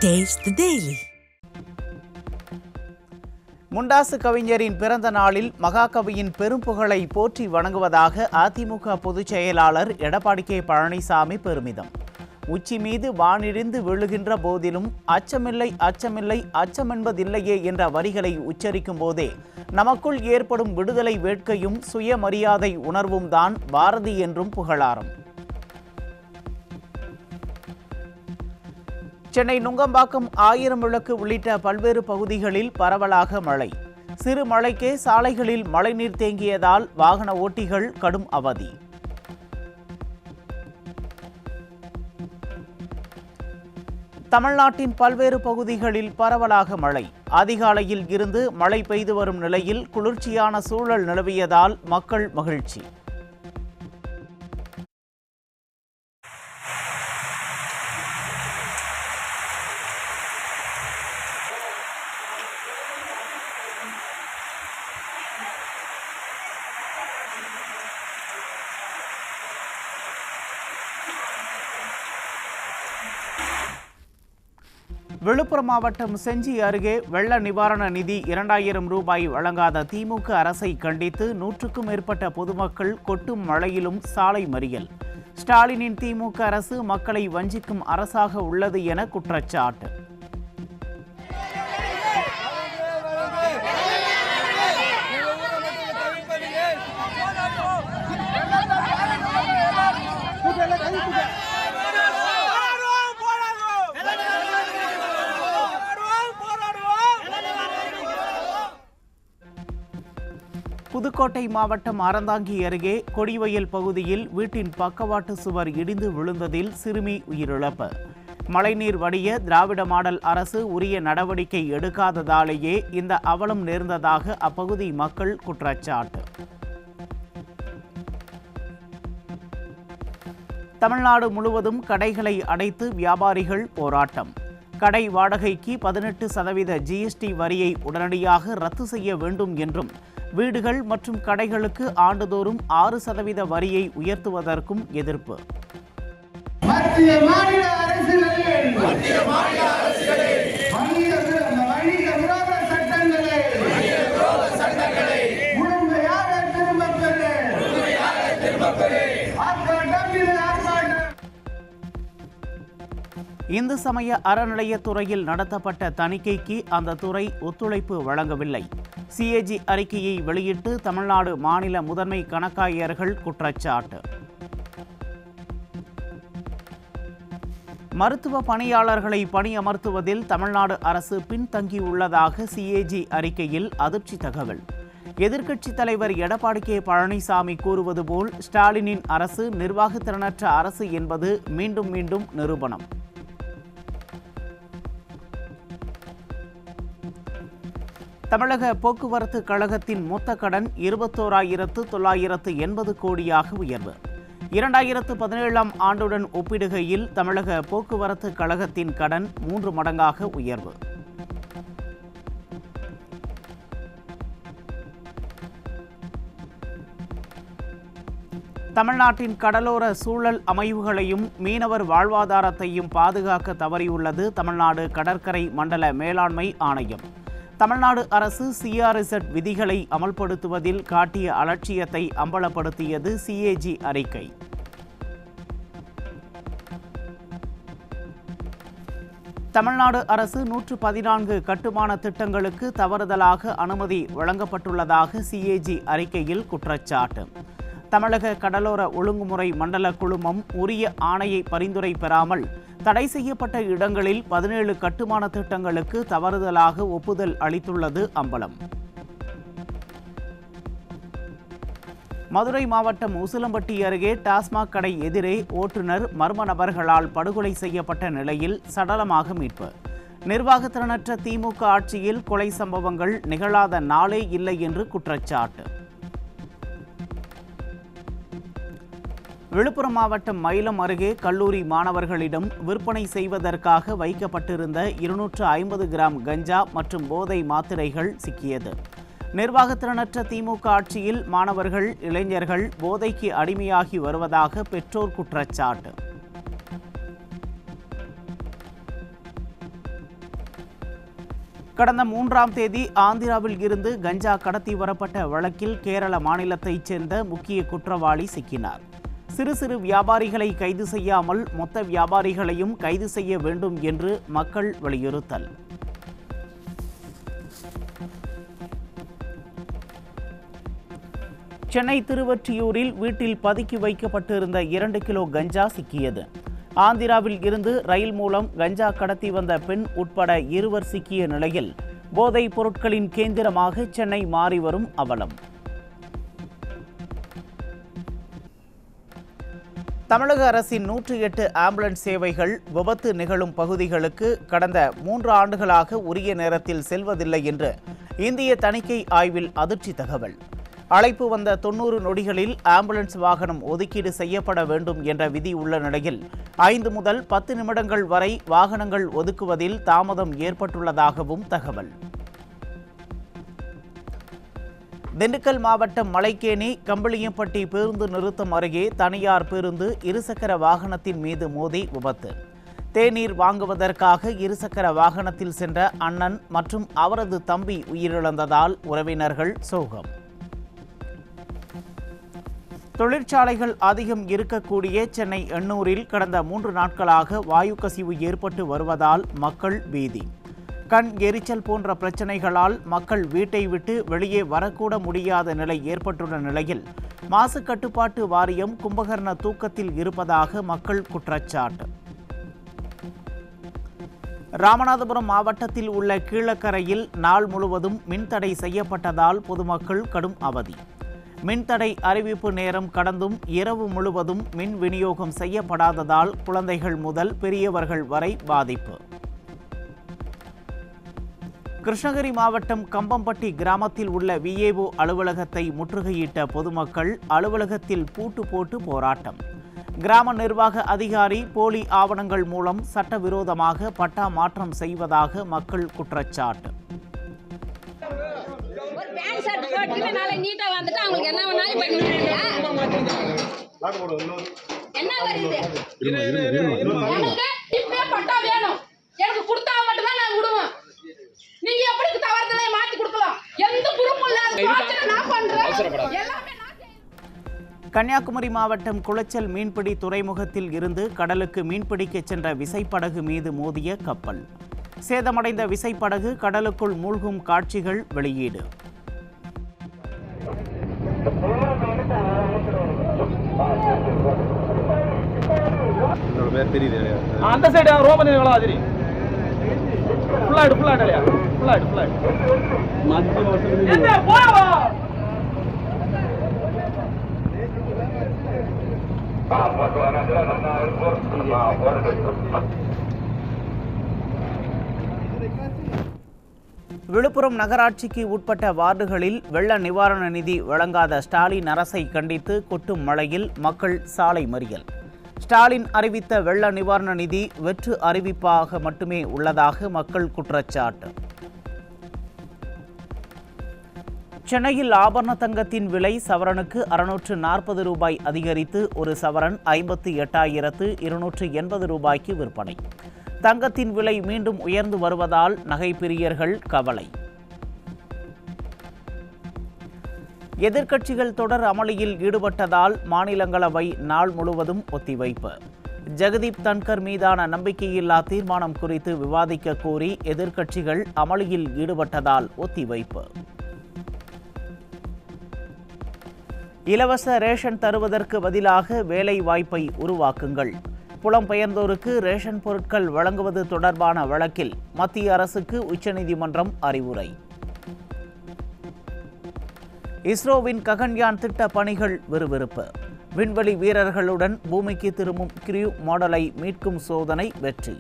Taste the Daily. முண்டாசு கவிஞரின் பிறந்த நாளில் மகாகவியின் பெரும்புகழை போற்றி வணங்குவதாக அதிமுக பொதுச் செயலாளர் எடப்பாடி கே பழனிசாமி பெருமிதம். உச்சி மீது வானிடிந்து விழுகின்ற போதிலும் அச்சமில்லை அச்சமில்லை அச்சமென்பதில்லையே என்ற வரிகளை உச்சரிக்கும் போதே நமக்குள் ஏற்படும் விடுதலை வேட்கையும் சுயமரியாதை உணர்வும் தான் பாரதி என்றும் புகழாரம். சென்னை நுங்கம்பாக்கம், ஆயிரம் விளக்கு உள்ளிட்ட பல்வேறு பகுதிகளில் பரவலாக மழை. சிறு மழைக்கே சாலைகளில் மழைநீர் தேங்கியதால் வாகன ஓட்டிகள் கடும் அவதி. தமிழ்நாட்டின் பல்வேறு பகுதிகளில் பரவலாக மழை. அதிகாலையில் இருந்து மழை பெய்து வரும் நிலையில் குளிர்ச்சியான சூழல் நிலவியதால் மக்கள் மகிழ்ச்சி. விழுப்புரம் மாவட்டம் செஞ்சி அருகே வெள்ள நிவாரண நிதி 2000 ரூபாய் வழங்காத திமுக அரசை கண்டித்து 100க்கும் மேற்பட்ட பொதுமக்கள் கொட்டும் மழையிலும் சாலை மறியல். ஸ்டாலினின் திமுக அரசு மக்களை வஞ்சிக்கும் அரசாக உள்ளது என குற்றச்சாட்டு. புதுக்கோட்டை மாவட்டம் அறந்தாங்கி அருகே கொடிவயல் பகுதியில் வீட்டின் பக்கவாட்டு சுவர் இடிந்து விழுந்ததில் சிறுமி உயிரிழப்பு. மழைநீர் வடிய திராவிட மாடல் அரசு உரிய நடவடிக்கை எடுக்காததாலேயே இந்த அவலம் நேர்ந்ததாக அப்பகுதி மக்கள் குற்றச்சாட்டு. தமிழ்நாடு முழுவதும் கடைகளை அடைத்து வியாபாரிகள் போராட்டம். கடை வாடகைக்கு 18% GST வரியை உடனடியாக ரத்து செய்ய வேண்டும் என்றும், வீடுகள் மற்றும் கடைகளுக்கு ஆண்டுதோறும் 6% வரியை உயர்த்துவதற்கும் எதிர்ப்பு. மத்திய மாநில அரசுகளே முழுமையாக திரும்பப் பெறு. இந்து சமய அறநிலையத்துறையில் நடத்தப்பட்ட தணிக்கைக்கு அந்த துறை ஒத்துழைப்பு வழங்கவில்லை. CAG அறிக்கையை வெளியிட்டு தமிழ்நாடு மாநில முதன்மை கணக்காயர்கள் குற்றச்சாட்டு. மருத்துவ பணியாளர்களை பணியமர்த்துவதில் தமிழ்நாடு அரசு பின்தங்கியுள்ளதாக CAG அறிக்கையில் அதிர்ச்சி தகவல். எதிர்க்கட்சித் தலைவர் எடப்பாடி கே பழனிசாமி கூறுவது போல் ஸ்டாலினின் அரசு நிர்வாகத்திறனற்ற அரசு என்பது மீண்டும் மீண்டும் நிரூபணம். தமிழக போக்குவரத்து கழகத்தின் மொத்த கடன் 21,980 கோடியாக உயர்வு. 2017ஆம் ஆண்டுடன் ஒப்பிடுகையில் தமிழக போக்குவரத்து கழகத்தின் கடன் 3 மடங்காக உயர்வு. தமிழ்நாட்டின் கடலோர சூழல் அமைவுகளையும் மீனவர் வாழ்வாதாரத்தையும் பாதுகாக்க தவறியுள்ளது தமிழ்நாடு கடற்கரை மண்டல மேலாண்மை ஆணையம். தமிழ்நாடு அரசு CRZ விதிகளை அமல்படுத்துவதில் காட்டிய அலட்சியத்தை அம்பலப்படுத்தியது CAG அறிக்கை. தமிழ்நாடு அரசு 114 கட்டுமான திட்டங்களுக்கு தவறுதலாக அனுமதி வழங்கப்பட்டுள்ளதாக CAG அறிக்கையில் குற்றச்சாட்டு. தமிழக கடலோர ஒழுங்குமுறை மண்டல குழுமம் உரிய ஆணையை பரிந்துரை பெறாமல் தடை செய்யப்பட்ட இடங்களில் 17 கட்டுமான திட்டங்களுக்கு தவறுதலாக ஒப்புதல் அளித்துள்ளது அம்பலம். மதுரை மாவட்டம் உசிலம்பட்டி அருகே டாஸ்மாக் கடை எதிரே ஓட்டுநர் மர்ம நபர்களால் படுகொலை செய்யப்பட்ட நிலையில் சடலமாக மீட்பு. நிர்வாகத்திறனற்ற திமுக ஆட்சியில் கொலை சம்பவங்கள் நிகழாத நாளே இல்லை என்று குற்றச்சாட்டு. விழுப்புரம் மாவட்டம் மயிலம் அருகே கல்லூரி மாணவர்களிடம் விற்பனை செய்வதற்காக வைக்கப்பட்டிருந்த 250 கிராம் கஞ்சா மற்றும் போதை மாத்திரைகள் சிக்கியது. நிர்வாகத்திறனற்ற திமுக ஆட்சியில் மாணவர்கள், இளைஞர்கள் போதைக்கு அடிமையாகி வருவதாக பெற்றோர் குற்றச்சாட்டு. கடந்த 3ஆம் தேதி ஆந்திராவில் இருந்து கஞ்சா கடத்தி வரப்பட்ட வழக்கில் கேரள மாநிலத்தைச் சேர்ந்த முக்கிய குற்றவாளி சிக்கினார். சிறு சிறு வியாபாரிகளை கைது செய்யாமல் மொத்த வியாபாரிகளையும் கைது செய்ய வேண்டும் என்று மக்கள் வலியுறுத்தல். சென்னை திருவொற்றியூரில் வீட்டில் பதுக்கி வைக்கப்பட்டிருந்த 2 கிலோ கஞ்சா சிக்கியது. ஆந்திராவில் இருந்து ரயில் மூலம் கஞ்சா கடத்தி வந்த பெண் உட்பட 2 சிக்கிய நிலையில் போதைப் பொருட்களின் கேந்திரமாக சென்னை மாறி வரும் அவலம். தமிழக அரசின் 108 ஆம்புலன்ஸ் சேவைகள் விபத்து நிகழும் பகுதிகளுக்கு கடந்த 3 ஆண்டுகளாக உரிய நேரத்தில் செல்வதில்லை என்று இந்திய தணிக்கை ஆய்வில் அதிர்ச்சி தகவல். அழைப்பு வந்த 90 நொடிகளில் ஆம்புலன்ஸ் வாகனம் ஒதுக்கீடு செய்யப்பட வேண்டும் என்ற விதி உள்ள நிலையில் 5 முதல் 10 நிமிடங்கள் வரை வாகனங்கள் ஒதுக்குவதில் தாமதம் ஏற்பட்டுள்ளதாகவும் தகவல். திண்டுக்கல் மாவட்டம் மலைக்கேணி கம்பளியம்பட்டி பேருந்து நிறுத்தம் அருகே தனியார் பேருந்து இருசக்கர வாகனத்தின் மீது மோதி விபத்து. தேநீர் வாங்குவதற்காக இருசக்கர வாகனத்தில் சென்ற அண்ணன் மற்றும் அவரது தம்பி உயிரிழந்ததால் உறவினர்கள் சோகம். தொழிற்சாலைகள் அதிகம் இருக்கக்கூடிய சென்னை எண்ணூரில் கடந்த 3 நாட்களாக வாயு கசிவு ஏற்பட்டு வருவதால் மக்கள் பீதி. கண் எரிச்சல் போன்ற பிரச்சனைகளால் மக்கள் வீட்டை விட்டு வெளியே வரக்கூட முடியாத நிலை ஏற்பட்டுள்ள நிலையில் மாசு கட்டுப்பாட்டு வாரியம் கும்பகர்ண தூக்கத்தில் இருப்பதாக மக்கள் குற்றச்சாட்டு. ராமநாதபுரம் மாவட்டத்தில் உள்ள கீழக்கரையில் நாள் முழுவதும் மின்தடை செய்யப்பட்டதால் பொதுமக்கள் கடும் அவதி. மின்தடை அறிவிப்பு நேரம் கடந்தும் இரவு முழுவதும் மின் விநியோகம் செய்யப்படாததால் குழந்தைகள் முதல் பெரியவர்கள் வரை பாதிப்பு. கிருஷ்ணகிரி மாவட்டம் கம்பம்பட்டி கிராமத்தில் உள்ள விஏஓ அலுவலகத்தை முற்றுகையிட்ட பொதுமக்கள் அலுவலகத்தில் பூட்டு போட்டு போராட்டம். கிராம நிர்வாக அதிகாரி போலி ஆவணங்கள் மூலம் சட்டவிரோதமாக பட்டா மாற்றம் செய்வதாக மக்கள் குற்றச்சாட்டு. கன்னியாகுமரி மாவட்டம் குளச்சல் மீன்பிடி துறைமுகத்தில் இருந்து கடலுக்கு மீன்பிடிக்க சென்ற விசைப்படகு மீது மோதிய கப்பல். சேதமடைந்த விசைப்படகு கடலுக்குள் மூழ்கும் காட்சிகள் வெளியீடு. அந்த சைடு ரோமன் தெரியும். விழுப்புரம் நகராட்சிக்கு உட்பட்ட வார்டுகளில் வெள்ள நிவாரண நிதி வழங்காத ஸ்டாலின் அரசை கண்டித்து கொட்டும் மழையில் மக்கள் சாலை மறியல். ஸ்டாலின் அறிவித்த வெள்ள நிவாரண நிதி வெற்று அறிவிப்பாக மட்டுமே உள்ளதாக மக்கள் குற்றச்சாட்டு. சென்னையில் ஆபரண தங்கத்தின் விலை சவரனுக்கு 640 ரூபாய் அதிகரித்து ஒரு சவரன் 58,280 ரூபாய்க்கு விற்பனை. தங்கத்தின் விலை மீண்டும் உயர்ந்து வருவதால் நகை பிரியர்கள் கவலை. எதிர்க்கட்சிகள் தொடர் அமளியில் ஈடுபட்டதால் மாநிலங்களவை நாள் முழுவதும் ஒத்திவைப்பு. ஜெகதீப் தன்கர் மீதான நம்பிக்கையில்லா தீர்மானம் குறித்து விவாதிக்க கோரி எதிர்க்கட்சிகள் அமளியில் ஈடுபட்டதால் ஒத்திவைப்பு. இலவச ரேஷன் தருவதற்கு பதிலாக வேலை வாய்ப்பை உருவாக்குங்கள். புலம்பெயர்ந்தோருக்கு ரேஷன் பொருட்கள் வழங்குவது தொடர்பான வழக்கில் மத்திய அரசுக்கு உச்சநீதிமன்றம் அறிவுரை. இஸ்ரோவின் ககன்யான் திட்ட பணிகள் விறுவிறுப்பு. விண்வெளி வீரர்களுடன் பூமிக்கு திரும்பும் கிரூ மாடலை மீட்கும் சோதனை வெற்றி.